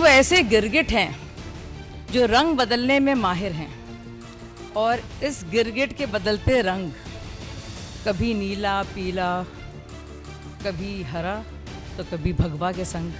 तो ऐसे गिरगिट हैं जो रंग बदलने में माहिर हैं, और इस गिरगिट के बदलते रंग, कभी नीला पीला, कभी हरा, तो कभी भगवा के संग।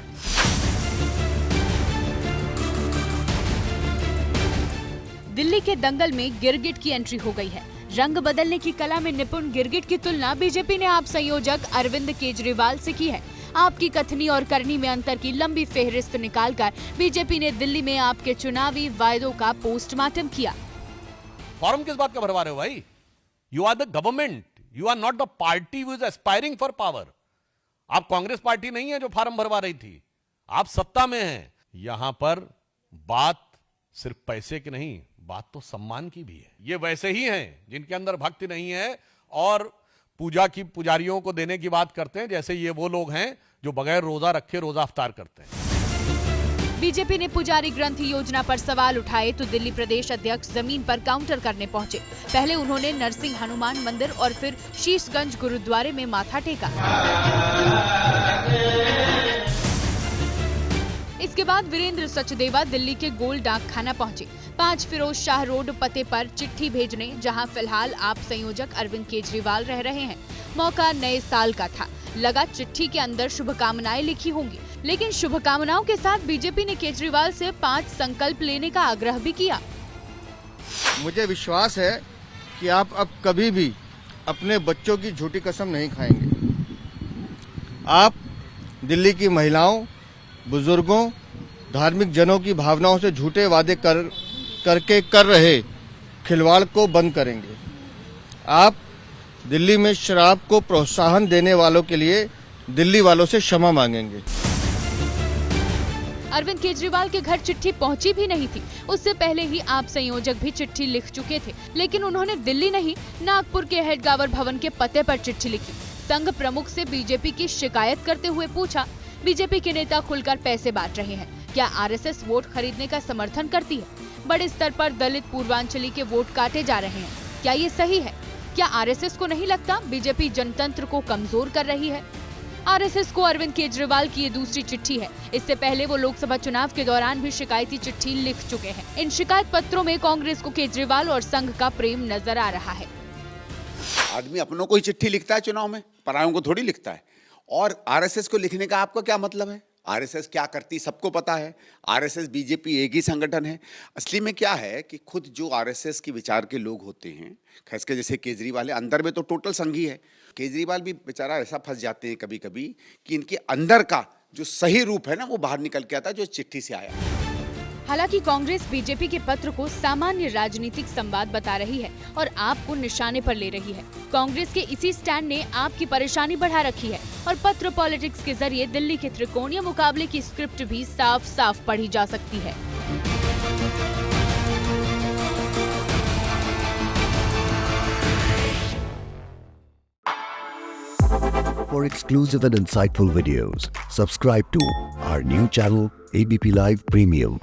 दिल्ली के दंगल में गिरगिट की एंट्री हो गई है। रंग बदलने की कला में निपुण गिरगिट की तुलना बीजेपी ने आप संयोजक अरविंद केजरीवाल से की है। आपकी कथनी और करनी में अंतर की लंबी फेहरिस्त निकालकर बीजेपी ने दिल्ली में आपके चुनावी वायदों का पोस्टमार्टम किया। फॉर्म किस बात का भरवा रहे हो भाई? You are the government, you are not the party who is aspiring for power. आप कांग्रेस पार्टी नहीं है जो फॉर्म भरवा रही थी, आप सत्ता में हैं। यहां पर बात सिर्फ पैसे की नहीं, बात तो सम्मान की भी है। ये वैसे ही हैं जिनके अंदर भक्ति नहीं है और पूजा की पुजारियों को देने की बात करते हैं, जैसे ये वो लोग हैं जो बगैर रोजा रखे रोजा अफ्तार करते हैं। बीजेपी ने पुजारी ग्रंथ योजना पर सवाल उठाए तो दिल्ली प्रदेश अध्यक्ष जमीन पर काउंटर करने पहुंचे। पहले उन्होंने नरसिंह हनुमान मंदिर और फिर शीशगंज गुरुद्वारे में माथा टेका। इसके बाद वीरेंद्र सचदेवा दिल्ली के गोल डाक खाना पहुंचे। 5 फिरोज शाह रोड पते पर चिट्ठी भेजने, जहां फिलहाल आप संयोजक अरविंद केजरीवाल रह रहे हैं। मौका नए साल का था, लगा चिट्ठी के अंदर शुभकामनाएं लिखी होंगी, लेकिन शुभकामनाओं के साथ बीजेपी ने केजरीवाल से 5 संकल्प लेने का आग्रह भी किया। मुझे विश्वास है कि आप अब कभी भी अपने बच्चों की झूठी कसम नहीं खाएंगे। आप दिल्ली की महिलाओं, बुजुर्गों, धार्मिक जनों की भावनाओं से झूठे वादे करके कर रहे खिलवाड़ को बंद करेंगे। आप दिल्ली में शराब को प्रोत्साहन देने वालों के लिए दिल्ली वालों से क्षमा मांगेंगे। अरविंद केजरीवाल के घर चिट्ठी पहुंची भी नहीं थी, उससे पहले ही आप संयोजक भी चिट्ठी लिख चुके थे, लेकिन उन्होंने दिल्ली नहीं, नागपुर के हेडगावर भवन के पते पर चिट्ठी लिखी। संघ प्रमुख से बीजेपी की शिकायत करते हुए पूछा, बीजेपी के नेता खुलकर पैसे बांट रहे हैं, क्या आरएसएस वोट खरीदने का समर्थन करती है? बड़े स्तर पर दलित पूर्वांचली के वोट काटे जा रहे हैं, क्या ये सही है? क्या आरएसएस को नहीं लगता बीजेपी जनतंत्र को कमजोर कर रही है? आरएसएस को अरविंद केजरीवाल की ये दूसरी चिट्ठी है। इससे पहले वो लोकसभा चुनाव के दौरान भी शिकायती चिट्ठी लिख चुके हैं। इन शिकायत पत्रों में कांग्रेस को केजरीवाल और संघ का प्रेम नजर आ रहा है। आदमी अपनों को ही चिट्ठी लिखता है चुनाव में, परायों को थोड़ी लिखता है। और आरएसएस को लिखने का आपका क्या मतलब है? आरएसएस क्या करती सबको पता है। आरएसएस बीजेपी एक ही संगठन है। असली में क्या है कि खुद जो आरएसएस की विचार के लोग होते हैं, खास कर जैसे केजरीवाल है, अंदर में तो टोटल संघी है। केजरीवाल भी बेचारा ऐसा फंस जाते हैं कभी कभी कि इनके अंदर का जो सही रूप है ना, वो बाहर निकल के आता है, जो चिट्ठी से आया। हालांकि कांग्रेस बीजेपी के पत्र को सामान्य राजनीतिक संवाद बता रही है और आपको निशाने पर ले रही है। कांग्रेस के इसी स्टैंड ने आपकी परेशानी बढ़ा रखी है और पत्र पॉलिटिक्स के जरिए दिल्ली के त्रिकोणीय मुकाबले की स्क्रिप्ट भी साफ साफ पढ़ी जा सकती है। For exclusive and insightful videos, subscribe to our new channel ABP Live Premium.